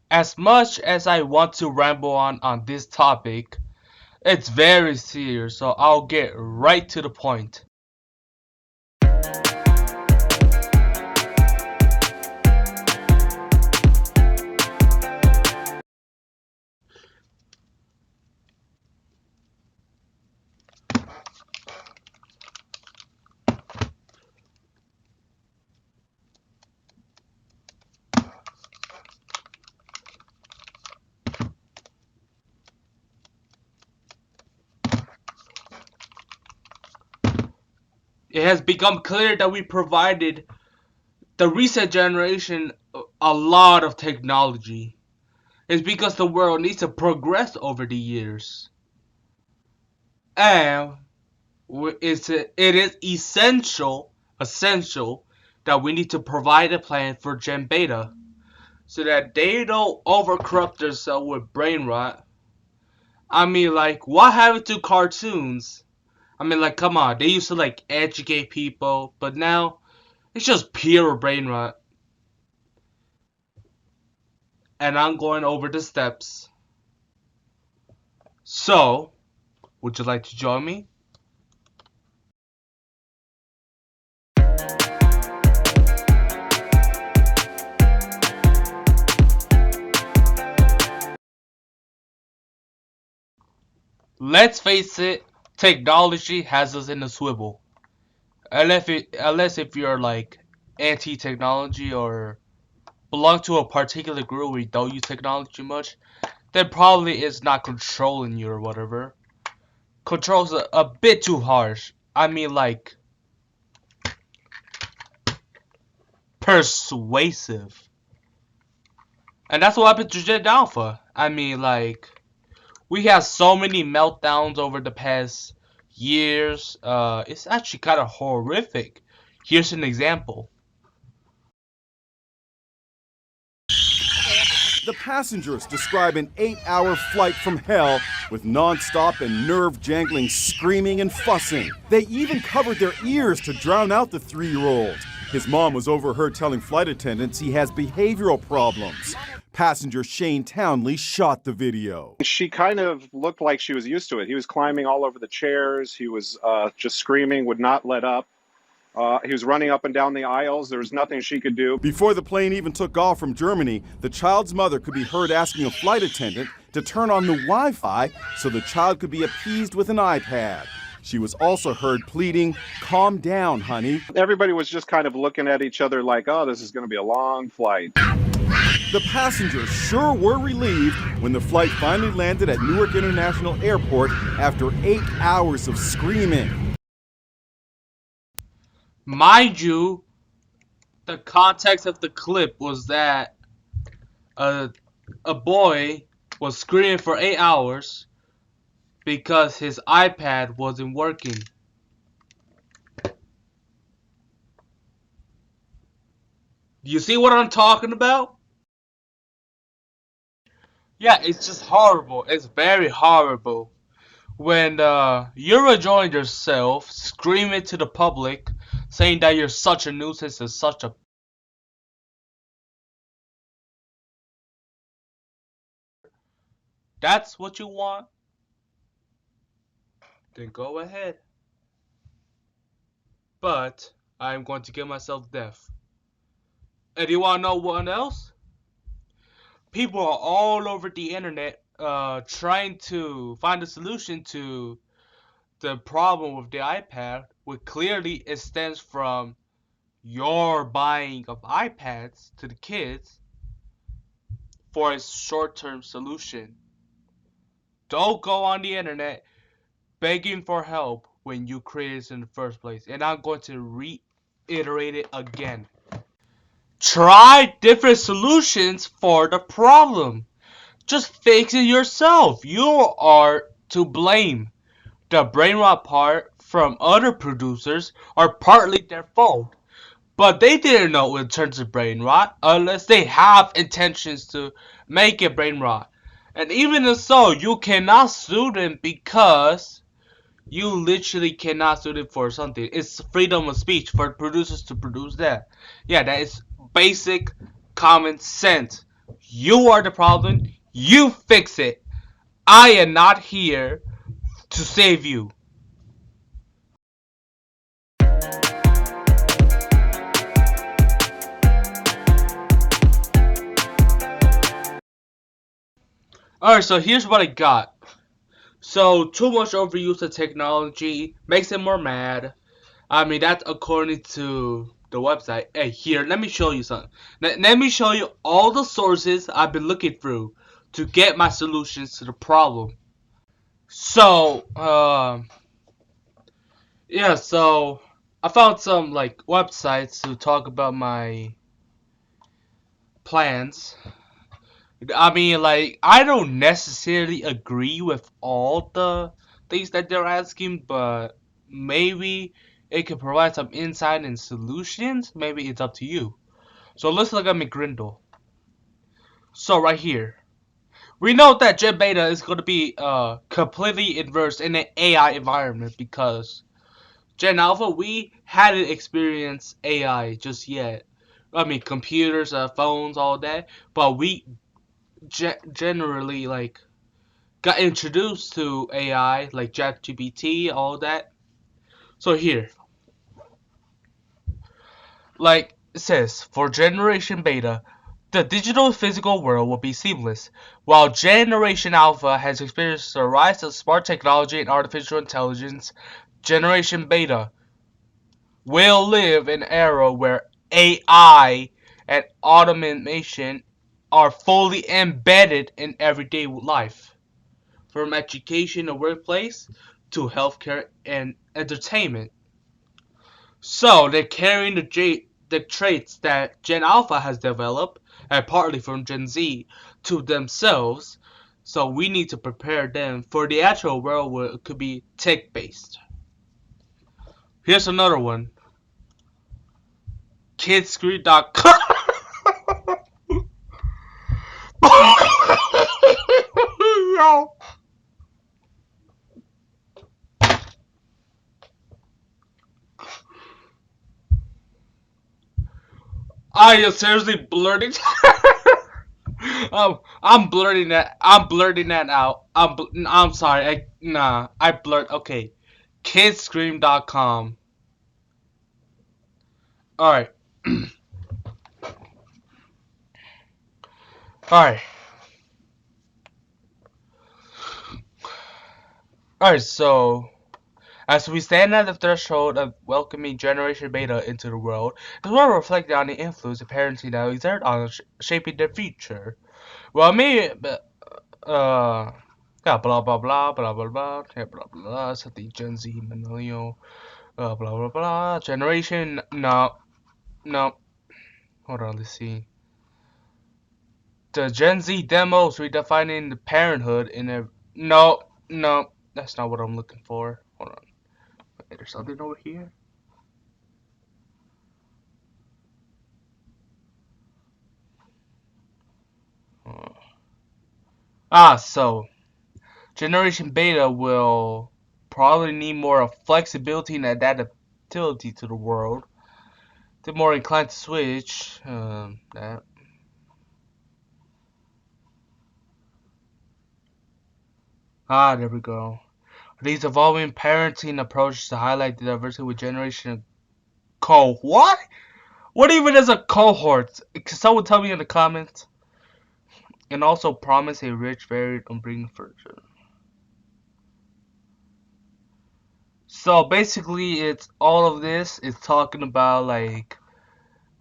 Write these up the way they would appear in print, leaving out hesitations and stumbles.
As much as I want to ramble on this topic, it's very serious, so I'll get right to the point. It has become clear that we provided the recent generation a lot of technology. It's because the world needs to progress over the years. And it is essential that we need to provide a plan for GenBeta so that they don't overcorrupt themselves with brain rot. I mean, like, what happened to cartoons? I mean, like, come on, they used to, like, educate people, but now it's just pure brain rot. And I'm going over the steps. So, would you like to join me? Let's face it, technology has us in a swivel. Unless if you're like anti-technology or belong to a particular group where you don't use technology much, then probably it's not controlling you or whatever. Control's a bit too harsh. I mean, like, persuasive. And that's what happened to Gen Alpha. I mean, like, we have so many meltdowns over the past years. It's actually kind of horrific. Here's an example. The passengers describe an 8-hour flight from hell with non-stop and nerve-jangling screaming and fussing. They even covered their ears to drown out the 3-year-old. His mom was overheard telling flight attendants he has behavioral problems. Passenger Shane Townley shot the video. She kind of looked like she was used to it. He was climbing all over the chairs. He was just screaming, would not let up. He was running up and down the aisles. There was nothing she could do. Before the plane even took off from Germany, the child's mother could be heard asking a flight attendant to turn on the Wi-Fi so the child could be appeased with an iPad. She was also heard pleading, "Calm down, honey." Everybody was just kind of looking at each other like, oh, this is going to be a long flight. The passengers sure were relieved when the flight finally landed at Newark International Airport after 8 hours of screaming. Mind you, the context of the clip was that a boy was screaming for 8 hours because his iPad wasn't working. You see what I'm talking about? Yeah, it's just horrible. It's very horrible. When you're enjoying yourself, screaming to the public, saying that you're such a nuisance and such a... That's what you want? Then go ahead. But I'm going to get myself deaf. And you want to know what else? People are all over the internet trying to find a solution to the problem with the iPad, which clearly it stems from your buying of iPads to the kids for a short-term solution. Don't go on the internet begging for help when you created it in the first place. And I'm going to reiterate it again. Try different solutions for the problem. Just fix it yourself. You are to blame. The brain rot part from other producers are partly their fault. But they didn't know in terms of brain rot unless they have intentions to make it brain rot. And even so, you cannot sue them because you literally cannot sue them for something. It's freedom of speech for producers to produce that. Yeah, that is basic common sense. You are the problem. You fix it. I am not here to save you. Alright, so here's what I got. So, too much overuse of technology makes it more mad. I mean, that's according to the website. Hey, here, let me show you something. Let me show you all the sources I've been looking through to get my solutions to the problem. So, yeah, so I found some like websites to talk about my plans. I mean, like, I don't necessarily agree with all the things that they're asking, but maybe it could provide some insight and solutions. Maybe it's up to you. So let's look at McGrindle. So right here, we know that GenBeta is going to be completely inversed in an AI environment because Gen Alpha, we hadn't experienced AI just yet. I mean, computers, phones, all that, but we generally like got introduced to AI, like ChatGPT, all that. So here, like it says, for Generation Beta, the digital physical world will be seamless, while Generation Alpha has experienced the rise of smart technology and artificial intelligence. Generation Beta will live in an era where AI and automation are fully embedded in everyday life, from education and workplace to healthcare and entertainment. So they're carrying the traits that Gen Alpha has developed, and partly from Gen Z, to themselves. So we need to prepare them for the actual world where it could be tech based. Here's another one. Kidscreen.com. Yo. I am seriously blurting. I'm blurting that. I'm blurting that out. I'm sorry. I blurt. Okay, kidscream.com. All right. All right. All right. So, as we stand at the threshold of welcoming Generation Beta into the world, the world reflecting on the influence of parenting that exert on shaping their future. Well, me, yeah, blah blah blah blah blah blah, yeah, blah blah blah. Something Gen Z, millennial, blah blah blah. Generation, no, no. Hold on, let's see. The Gen Z demos redefining the parenthood in a no, no. That's not what I'm looking for. Hold on. Wait, there's something over here. So Generation Beta will probably need more of flexibility and adaptability to the world. They're more inclined to switch. That. There we go. These evolving parenting approaches to highlight the diversity with generation what? What even is a cohort? Can someone tell me in the comments? And also promise a rich, varied, and bring further. So basically, it's all of this is talking about like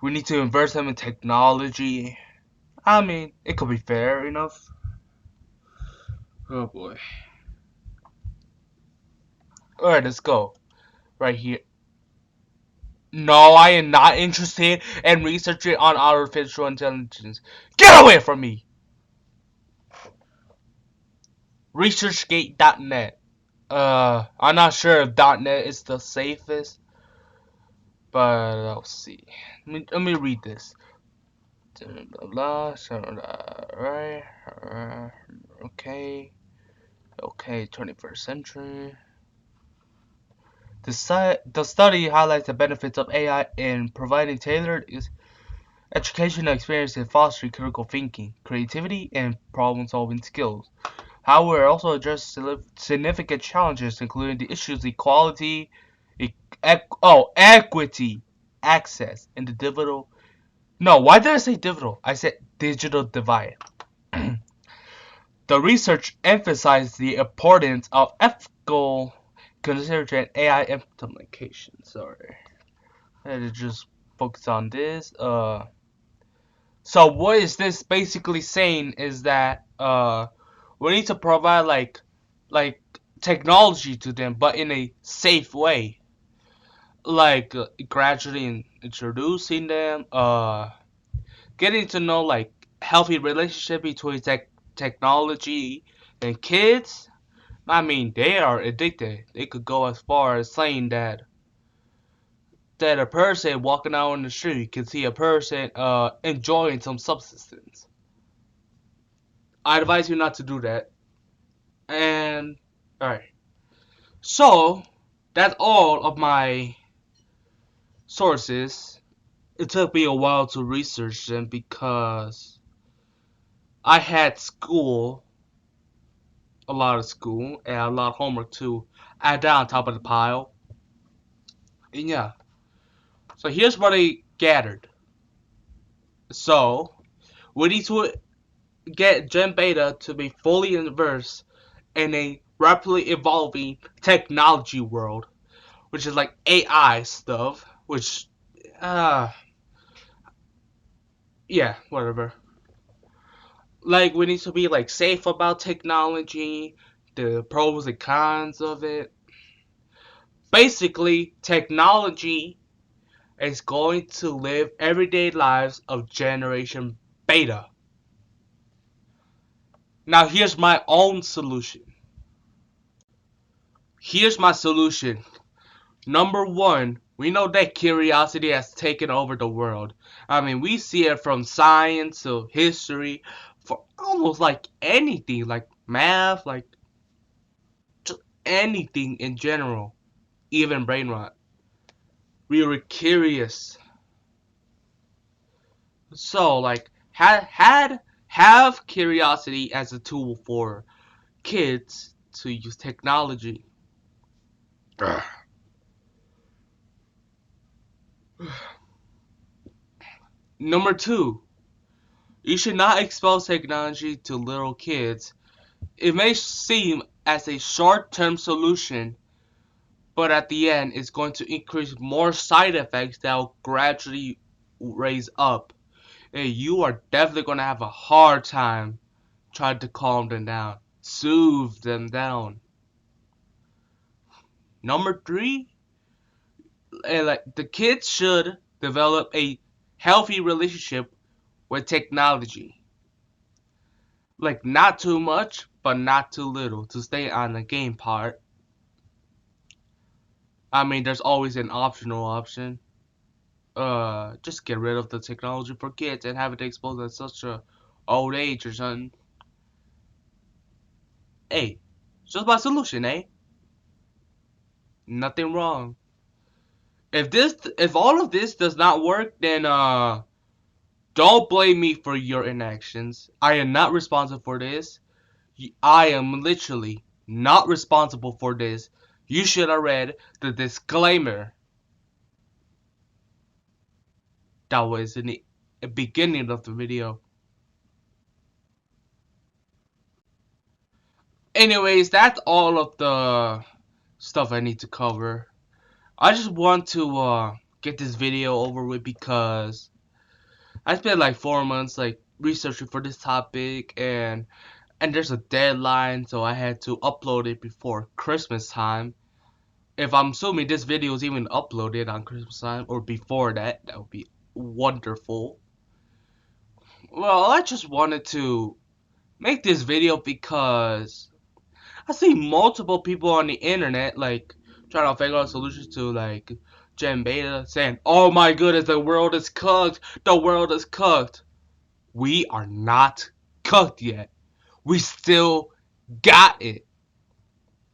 we need to invest them in technology. I mean, it could be fair enough. Oh boy. Alright, let's go. Right here. No, I am not interested in researching on artificial intelligence. Get away from me! ResearchGate.net. I'm not sure if .net is the safest, but I'll see. Let me read this. Blah, blah, right, okay, 21st century. The study highlights the benefits of AI in providing tailored Educational experience in fostering critical thinking, creativity, and problem-solving skills. However, it also addresses significant challenges, including the issues of equality, equity, access, and the digital. No, why did I say digital? I said digital divide. The research emphasized the importance of ethical consideration and AI implementation. Sorry, I had to just focus on this. So what is this basically saying is that we need to provide like technology to them, but in a safe way, like gradually introducing them, getting to know like healthy relationship between technology and kids. I mean, they are addicted. They could go as far as saying that a person walking out on the street can see a person enjoying some substance. I advise you not to do that. And alright. So that's all of my sources. It took me a while to research them because I had school, a lot of school, and a lot of homework to add down on top of the pile. And yeah. So here's what I gathered. So we need to get GenBeta to be fully immersed in a rapidly evolving technology world, which is like AI stuff, which uh yeah, whatever. Like we need to be like safe about technology, the pros and cons of it. Basically, technology is going to live everyday lives of Generation Beta. Now here's my own solution. Here's my solution. Number one, we know that curiosity has taken over the world. I mean, we see it from science to history, for almost like anything, like math, like just anything in general, even brain rot. We were curious. So, like, have curiosity as a tool for kids to use technology. Number two, you should not expose technology to little kids. It may seem as a short-term solution, but at the end it's going to increase more side effects that will gradually raise up. And you are definitely going to have a hard time trying to calm them down, soothe them down. Number three, like the kids should develop a healthy relationship with technology. Like not too much, but not too little to stay on the game part. I mean, there's always an optional option. Just get rid of the technology for kids and have it exposed at such a old age or something. Hey, it's just my solution, eh? Nothing wrong. If all of this does not work, then don't blame me for your inactions. I am not responsible for this. I am literally not responsible for this. You should have read the disclaimer that was in the beginning of the video. Anyways, that's all of the stuff I need to cover. I just want to get this video over with because I spent like 4 months like researching for this topic and there's a deadline, so I had to upload it before Christmas time. If I'm assuming this video is even uploaded on Christmas time or before that, that would be wonderful. Well, I just wanted to make this video because I see multiple people on the internet like trying to figure out solutions to like GenBeta saying, "Oh my goodness, the world is cooked. The world is cooked." We are not cooked yet. We still got it.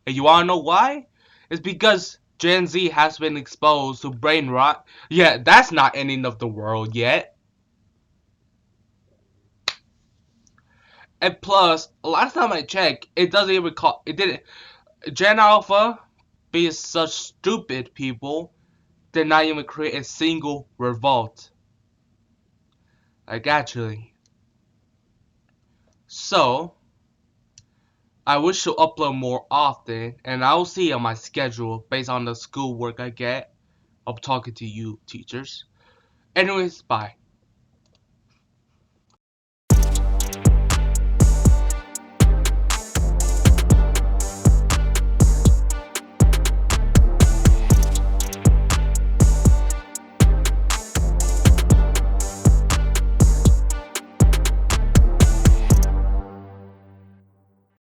And you wanna know why? It's because Gen Z has been exposed to brain rot. Yeah, that's not ending of the world yet. And plus, last time I checked, it doesn't even call it didn't. Gen Alpha, being such stupid people, did not even create a single revolt. Like actually. So I wish to upload more often, and I'll see on my schedule based on the schoolwork I get. I'm talking to you, teachers. Anyways, bye.